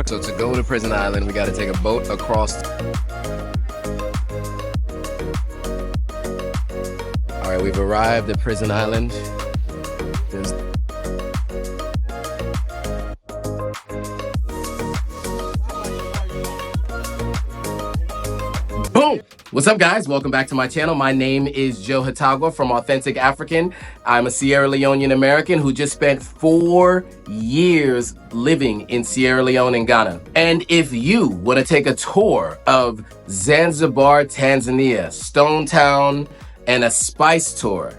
So to go to Prison Island, we got to take a boat across. All right, we've arrived at Prison Island. Boom! What's up, guys? Welcome back to my channel. My name is Joe Hatagwa from Authentic African. I'm a Sierra Leonean American who just spent 4 years living in Sierra Leone and Ghana. And if you want to take a tour of Zanzibar, Tanzania, Stone Town, and a spice tour,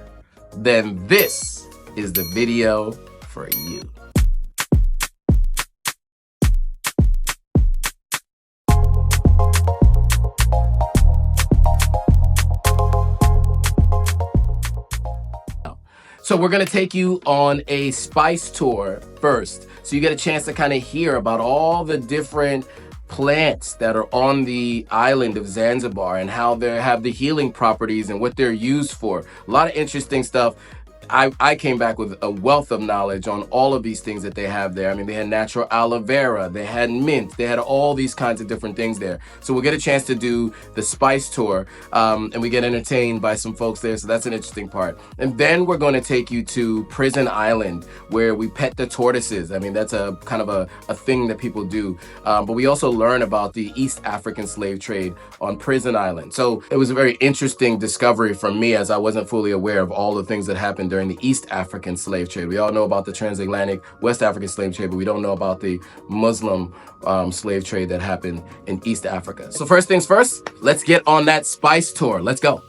then this is the video for you. So we're gonna take you on a spice tour first. So you get a chance to kind of hear about all the different plants that are on the island of Zanzibar and how they have the healing properties and what they're used for. A lot of interesting stuff. I came back with a wealth of knowledge on all of these things that they have there. I mean, they had natural aloe vera, they had mint, they had all these kinds of different things there. So we'll get a chance to do the spice tour and we get entertained by some folks there. So that's an interesting part. And then we're going to take you to Prison Island where we pet the tortoises. I mean, that's a kind of a thing that people do. But we also learn about the East African slave trade on Prison Island. So it was a very interesting discovery for me as I wasn't fully aware of all the things that happened during the East African slave trade. We all know about the transatlantic West African slave trade, but we don't know about the Muslim slave trade that happened in East Africa. So first things first, let's get on that spice tour. Let's go.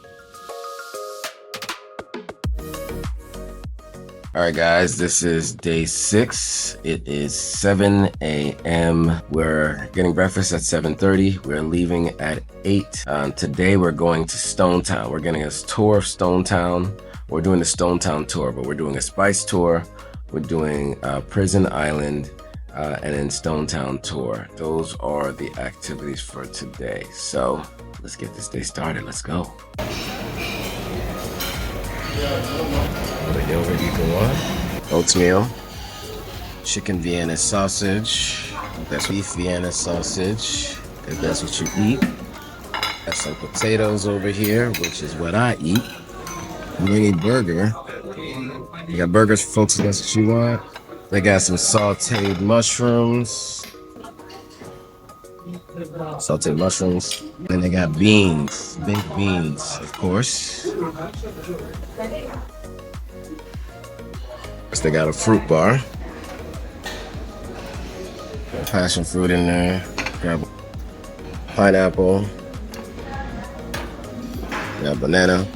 All right, guys, this is day 6. It is 7 a.m. We're getting breakfast at 7:30. We're leaving at 8. Today, we're going to Stone Town. We're getting a tour of Stone Town. We're doing the Stone Town tour, but we're doing a spice tour. We're doing Prison Island and then Stone Town tour. Those are the activities for today. So let's get this day started. Let's go. The yogurt you can want. Oatmeal. Chicken Vienna sausage. That's beef Vienna sausage, if that's what you eat. Got some potatoes over here, which is what I eat. Mini burger. You got burgers for folks if that's what you want. They got some sauteed mushrooms. Sauteed mushrooms. And they got beans. Baked beans, of course. They got a fruit bar. Got passion fruit in there. Got pineapple. Got banana.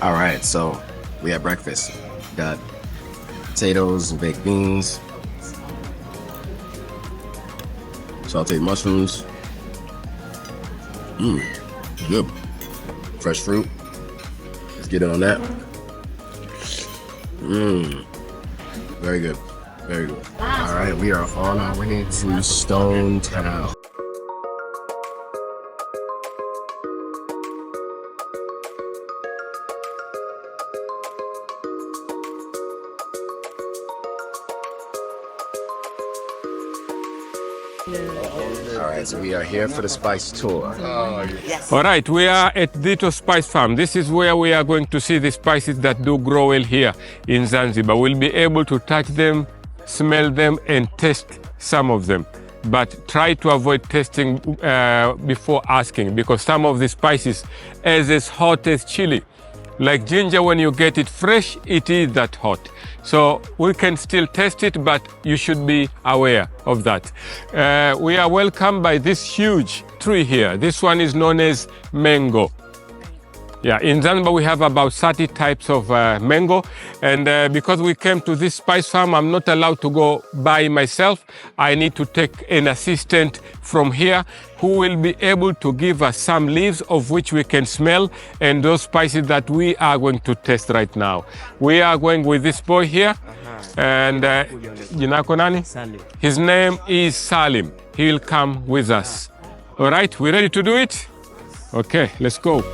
All right, so we had breakfast. Got potatoes and baked beans, sauteed mushrooms. Good. Fresh fruit. Let's get it on that. Very good. Very good. All right, we are on our way to Stone Town. All right, so we are here for the spice tour. Yes. All right, we are at Dito Spice Farm. This is where we are going to see the spices that do grow well here in Zanzibar. We'll be able to touch them, smell them, and taste some of them. But try to avoid tasting before asking, because some of the spices are as hot as chili. Like ginger, when you get it fresh, it is that hot. So we can still taste it, but you should be aware of that. We are welcomed by this huge tree here. This one is known as mango. Yeah, in Zanzibar we have about 30 types of mango, and because we came to this spice farm, I'm not allowed to go by myself. I need to take an assistant from here who will be able to give us some leaves of which we can smell, and those spices that we are going to test right now. We are going with this boy here, and his name is Salim. He will come with us. All right, we ready to do it? Okay, let's go.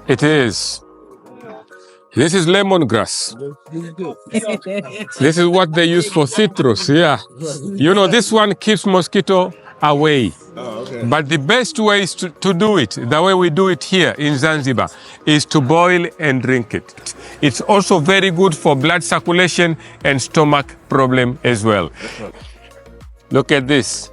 It is. This is lemongrass. This is what they use for citrus, yeah. You know, this one keeps mosquito away. Oh, okay. But the best way is to do it, the way we do it here in Zanzibar, is to boil and drink it. It's also very good for blood circulation and stomach problem as well. Look at this.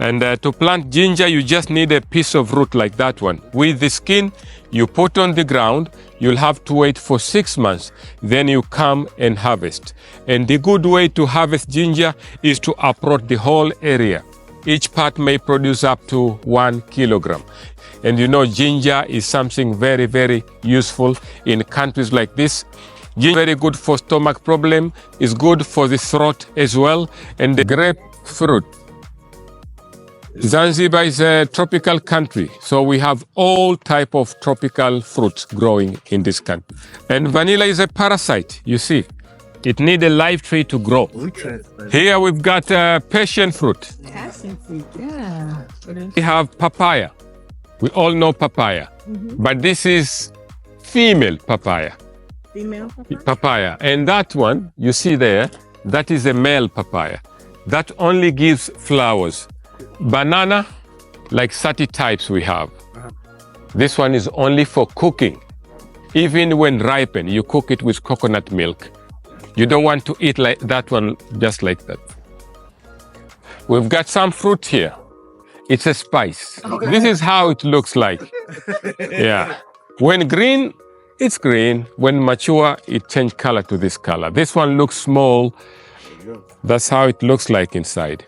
And to plant ginger, you just need a piece of root like that one. With the skin, you put on the ground. You'll have to wait for 6 months. Then you come and harvest. And the good way to harvest ginger is to uproot the whole area. Each part may produce up to 1 kilogram. And you know, ginger is something very, very useful in countries like this. Ginger is very good for stomach problem. It's good for the throat as well. And the grapefruit. Zanzibar is a tropical country, so we have all type of tropical fruits growing in this country. And vanilla is a parasite, you see. It needs a live tree to grow. Here we've got passion fruit. Passion fruit, yeah. We have papaya. We all know papaya, but this is female papaya. Female Papaya. And that one, you see there, that is a male papaya. That only gives flowers. Banana, like 30 types we have. This one is only for cooking. Even when ripened, you cook it with coconut milk. You don't want to eat like that one just like that. We've got some fruit here. It's a spice. This is how it looks like. Yeah. When green, it's green. When mature, it changes color to this color. This one looks small. That's how it looks like inside.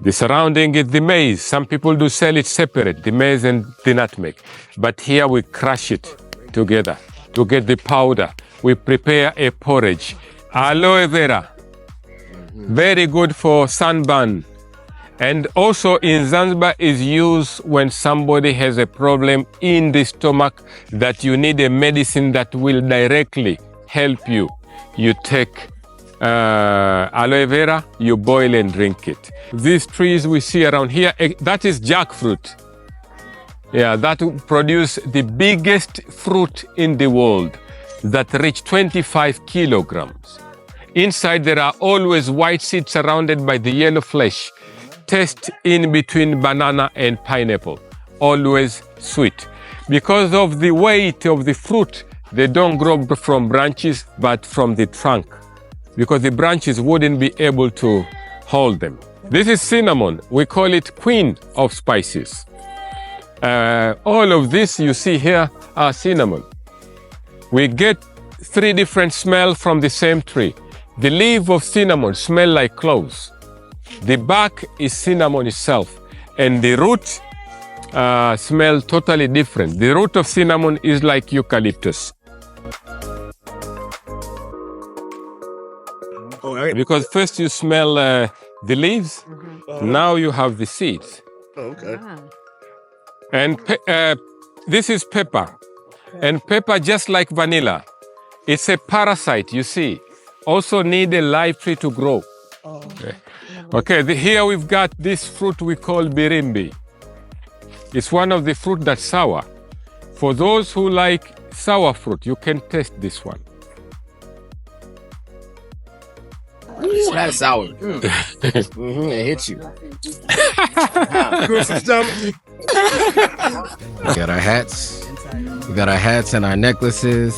The surrounding is the maize. Some people do sell it separate, the maize and the nutmeg. But here we crush it together to get the powder. We prepare a porridge. Aloe vera, very good for sunburn. And also in Zanzibar is used when somebody has a problem in the stomach that you need a medicine that will directly help you. You take aloe vera, you boil and drink it. These trees we see around here, that is jackfruit. Yeah, that produce the biggest fruit in the world that reach 25 kilograms. Inside there are always white seeds surrounded by the yellow flesh. Taste in between banana and pineapple. Always sweet. Because of the weight of the fruit, they don't grow from branches but from the trunk, because the branches wouldn't be able to hold them. This is cinnamon. We call it queen of spices. All of this you see here are cinnamon. We get 3 different smells from the same tree. The leaf of cinnamon smell like cloves. The bark is cinnamon itself. And the root smell totally different. The root of cinnamon is like eucalyptus. Because first you smell the leaves, now you have the seeds. Oh, okay. Wow. And this is pepper. And pepper, just like vanilla, it's a parasite, you see. Also need a live tree to grow. Okay, here we've got this fruit we call birimbi. It's one of the fruit that's sour. For those who like sour fruit, you can taste this one. That's sour. It hits you. Good for stomach. We got our hats. We got our hats and our necklaces.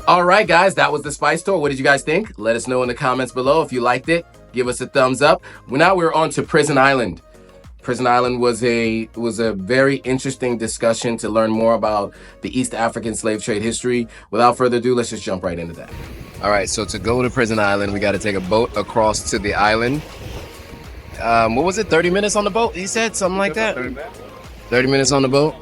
All right, guys, that was the Spice Tour. What did you guys think? Let us know in the comments below. If you liked it, give us a thumbs up. Now we're on to Prison Island. Prison Island was a very interesting discussion to learn more about the East African slave trade history. Without further ado, let's just jump right into that. All right, so to go to Prison Island, we got to take a boat across to the island. What was it, 30 minutes on the boat? He said something like that? 30 minutes on the boat.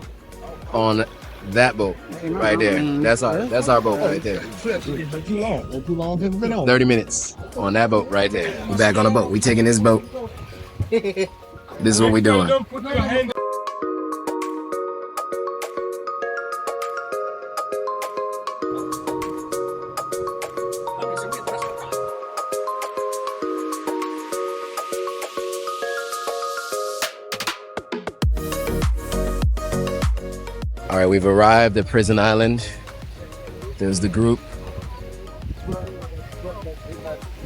On That boat right there. That's our boat right there. 30 minutes on that boat right there. We back on the boat. We taking this boat. This is what we doing. All right, we've arrived at Prison Island. There's the group.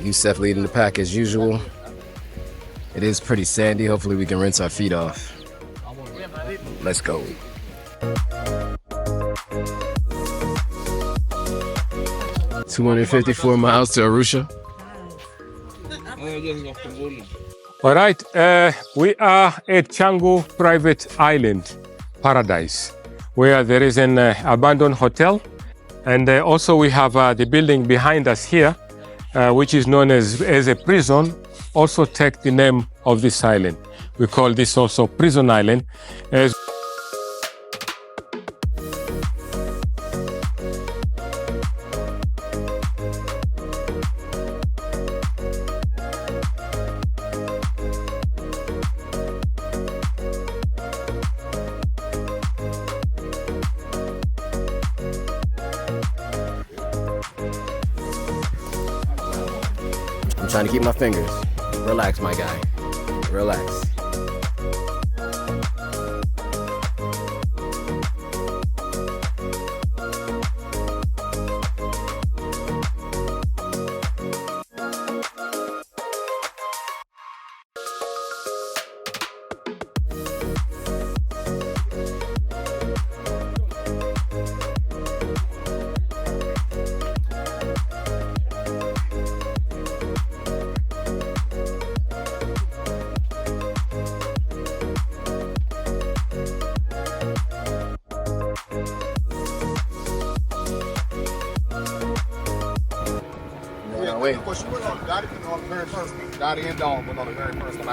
Youssef leading the pack as usual. It is pretty sandy. Hopefully we can rinse our feet off. Let's go. $254 miles to Arusha. All right, we are at Changuu Private Island Paradise, where there is an abandoned hotel. And also we have the building behind us here, which is known as a prison, also take the name of this island. We call this also Prison Island. I'm trying to keep my fingers. Relax, my guy. Relax.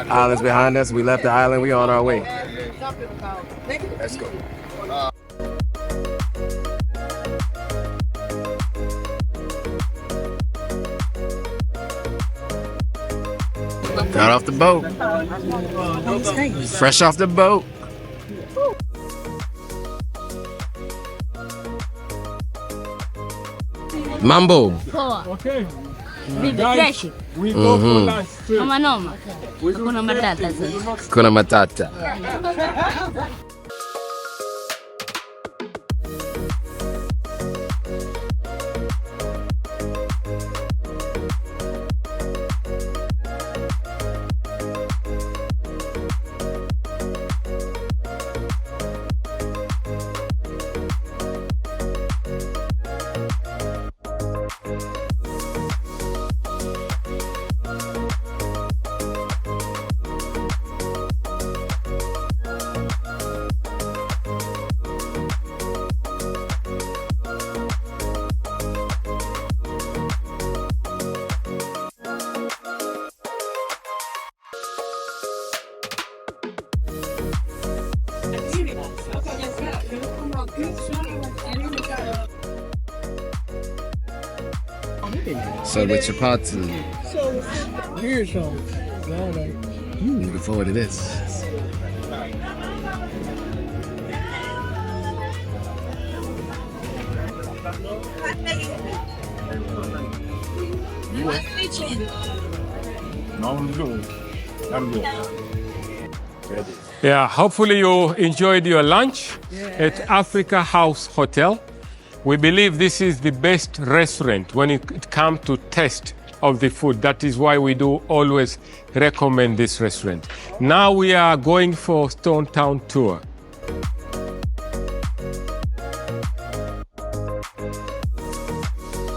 Islands behind us. We left the island. We on our way. Let's go. Got off the boat. Fresh off the boat. Mambo. Okay. Vive fresh. We go for lunch too. Noma noma. Kuna matata sasa. Kuna matata. So with chapati. Here's some. Looking forward to this. Yeah, hopefully you enjoyed your lunch at Africa House Hotel. We believe this is the best restaurant when it comes to taste of the food. That is why we do always recommend this restaurant. Now we are going for Stone Town tour.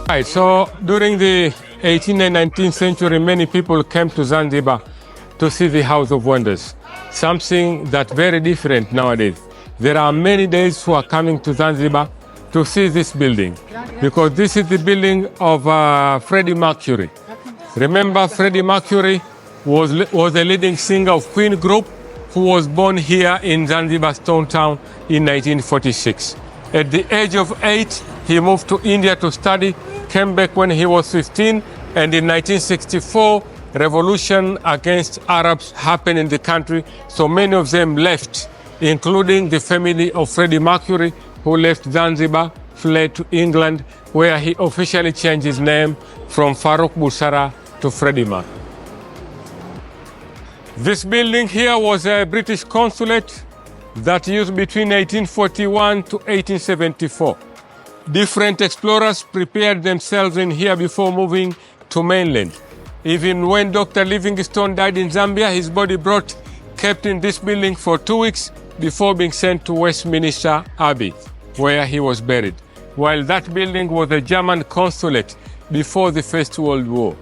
Right, so during the 18th and 19th century, many people came to Zanzibar to see the House of Wonders. Something that's very different nowadays. There are many days who are coming to Zanzibar to see this building, because this is the building of Freddie Mercury. Remember, Freddie Mercury was a leading singer of Queen Group, who was born here in Zanzibar Stone Town in 1946. At the age of 8, he moved to India to study, came back when he was 15, and in 1964, revolution against Arabs happened in the country, so many of them left, including the family of Freddie Mercury, who left Zanzibar, fled to England, where he officially changed his name from Farouk Busara to Freddie Mercury. This building here was a British consulate that used between 1841 to 1874. Different explorers prepared themselves in here before moving to mainland. Even when Dr. Livingstone died in Zambia, his body kept in this building for 2 weeks before being sent to Westminster Abbey, where he was buried, while that building was a German consulate before the First World War.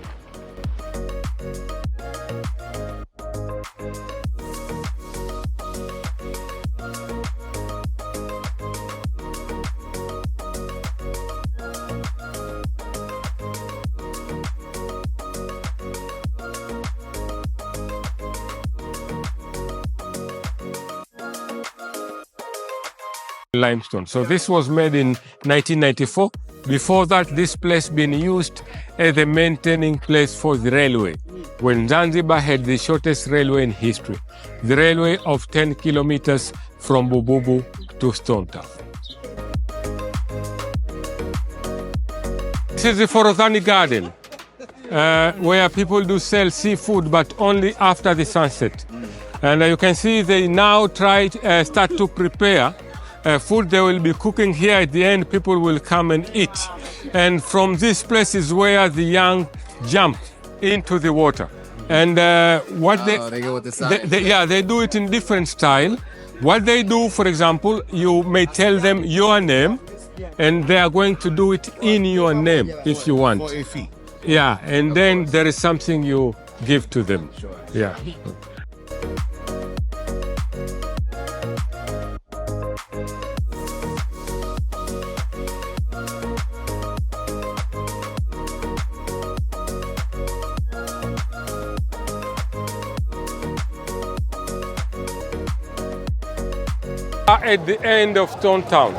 Limestone. So this was made in 1994. Before that, this place been used as a maintaining place for the railway, when Zanzibar had the shortest railway in history, the railway of 10 kilometers from Bububu to Stone Town. This is the Forodhani Garden, where people do sell seafood, but only after the sunset. And you can see they now start to prepare food they will be cooking here. At the end, people will come and eat. And from this place is where the young jump into the water. And they go with the sign. They do it in different style. What they do, for example, you may tell them your name, and they are going to do it in your name if you want. For a fee. Yeah, and then there is something you give to them. Yeah. At the end of Stone Town.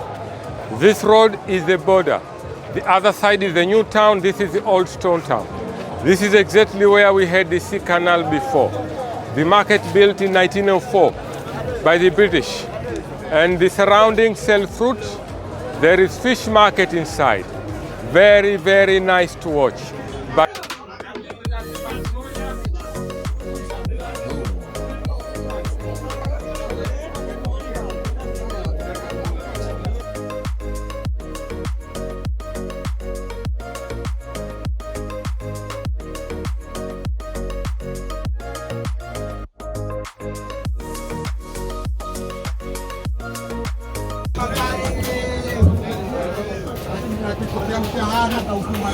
This road is the border. The other side is the new town. This is the old Stone Town. This is exactly where we had the sea canal before. The market built in 1904 by the British. And the surroundings sell fruit. There is fish market inside. Very, very nice to watch. But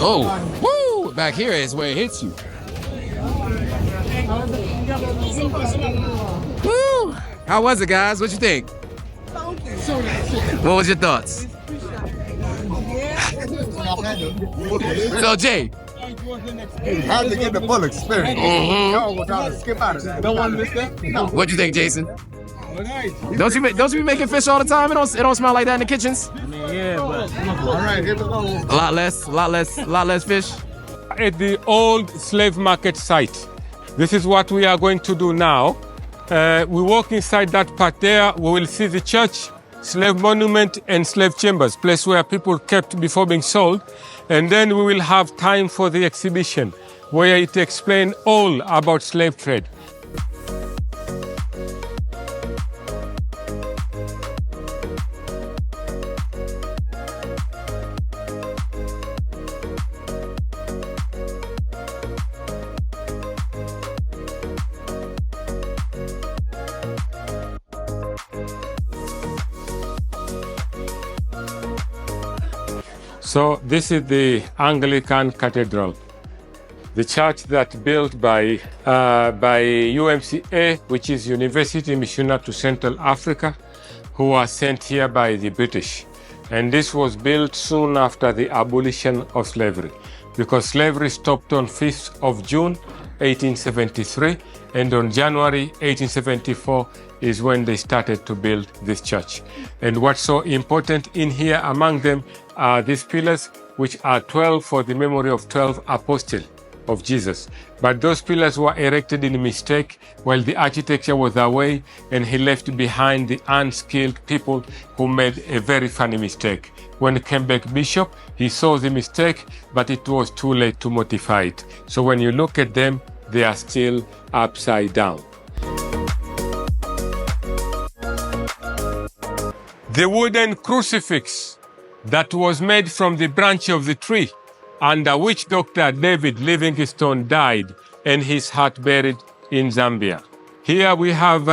Oh, woo! Back here is where it hits you. Woo! How was it, guys? What you think? What was your thoughts? So, Jay. Had to get the full experience. Y'all will try to skip out of that. Don't want to miss that? No. What you think, Jason? Don't you be making fish all the time? It don't smell like that in the kitchens. Yeah, but All right, here we go. A lot less fish. at the old slave market site. This is what we are going to do now. We walk inside that part there, we will see the church, slave monument, and slave chambers, place where people kept before being sold. And then we will have time for the exhibition, where it explains all about slave trade. So this is the Anglican Cathedral, the church that built by UMCA, which is University Missioner to Central Africa, who was sent here by the British. And this was built soon after the abolition of slavery, because slavery stopped on 5th of June, 1873, and on January 1874, is when they started to build this church. And what's so important in here among them are these pillars, which are 12 for the memory of 12 apostles of Jesus. But those pillars were erected in mistake while the architecture was away, and he left behind the unskilled people who made a very funny mistake. When he came back bishop, he saw the mistake, but it was too late to modify it. So when you look at them, they are still upside down. The wooden crucifix that was made from the branch of the tree under which Dr. David Livingstone died and his heart buried in Zambia. Here we have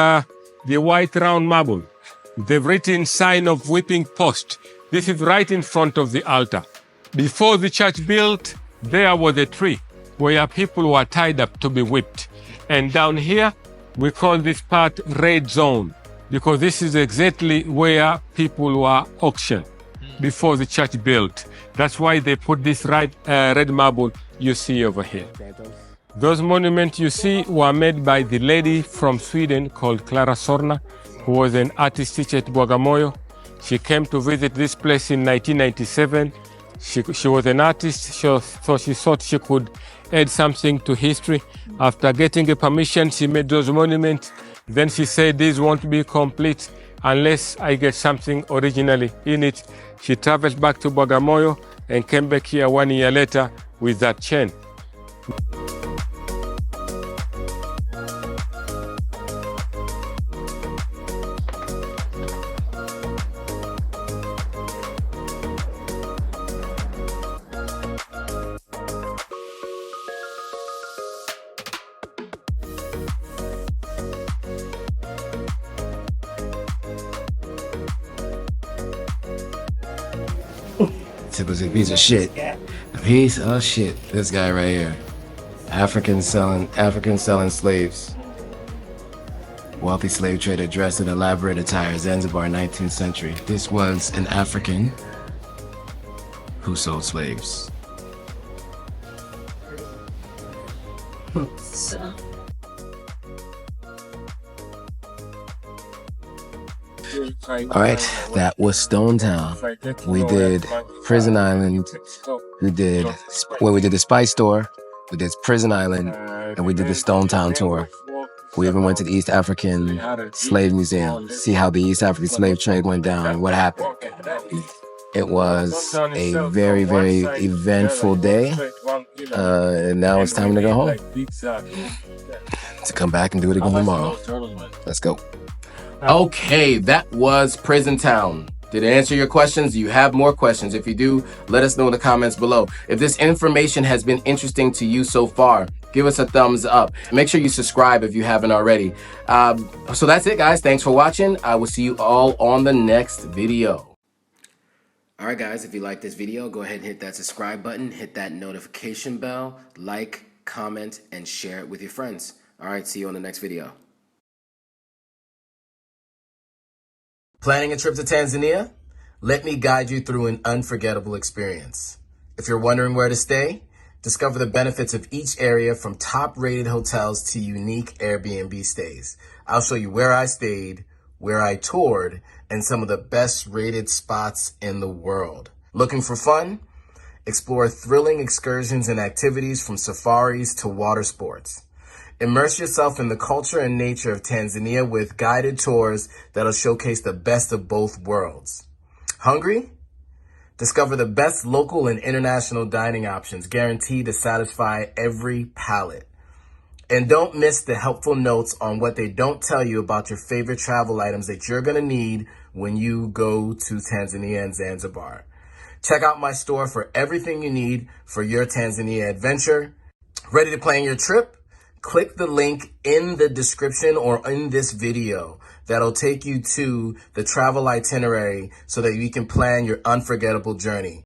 the white round marble. They've written sign of whipping post. This is right in front of the altar. Before the church built, there was a tree where people were tied up to be whipped. And down here, we call this part red zone, because this is exactly where people were auctioned before the church built. That's why they put this red marble you see over here. Those monuments you see were made by the lady from Sweden called Clara Sorna, who was an artist teacher at Bagamoyo. She came to visit this place in 1997. She was an artist, so she thought she could add something to history. After getting a permission, she made those monuments. Then she said, these won't be complete unless I get something originally in it. She traveled back to Bagamoyo and came back here 1 year later with that chain. Tip was a piece of shit. A piece of shit. This guy right here. African selling slaves. Wealthy slave trader dressed in elaborate attire, Zanzibar, 19th century. This was an African who sold slaves. All right, that was Stone Town. We did Prison Island. We did the Spice Store. We did Prison Island, and we did the Stone Town tour. We even went to the East African Slave Museum, see how the East African slave trade went down and what happened. It was a very, very eventful day, and now it's time to go home. To come back and do it again tomorrow. Let's go. Okay, that was Prison Town. Did it answer your questions? Do you have more questions? If you do, let us know in the comments below. If this information has been interesting to you so far, give us a thumbs up. Make sure you subscribe if you haven't already. So that's it, guys. Thanks for watching. I will see you all on the next video. All right, guys, if you like this video, go ahead and hit that subscribe button, hit that notification bell, like, comment, and share it with your friends. All right, see you on the next video. Planning a trip to Tanzania? Let me guide you through an unforgettable experience. If you're wondering where to stay, discover the benefits of each area, from top-rated hotels to unique Airbnb stays. I'll show you where I stayed, where I toured, and some of the best-rated spots in the world. Looking for fun? Explore thrilling excursions and activities, from safaris to water sports. Immerse yourself in the culture and nature of Tanzania with guided tours that'll showcase the best of both worlds. Hungry? Discover the best local and international dining options, guaranteed to satisfy every palate. And don't miss the helpful notes on what they don't tell you about your favorite travel items that you're going to need when you go to Tanzania and Zanzibar. Check out my store for everything you need for your Tanzania adventure. Ready to plan your trip? Click the link in the description or in this video that'll take you to the travel itinerary so that you can plan your unforgettable journey.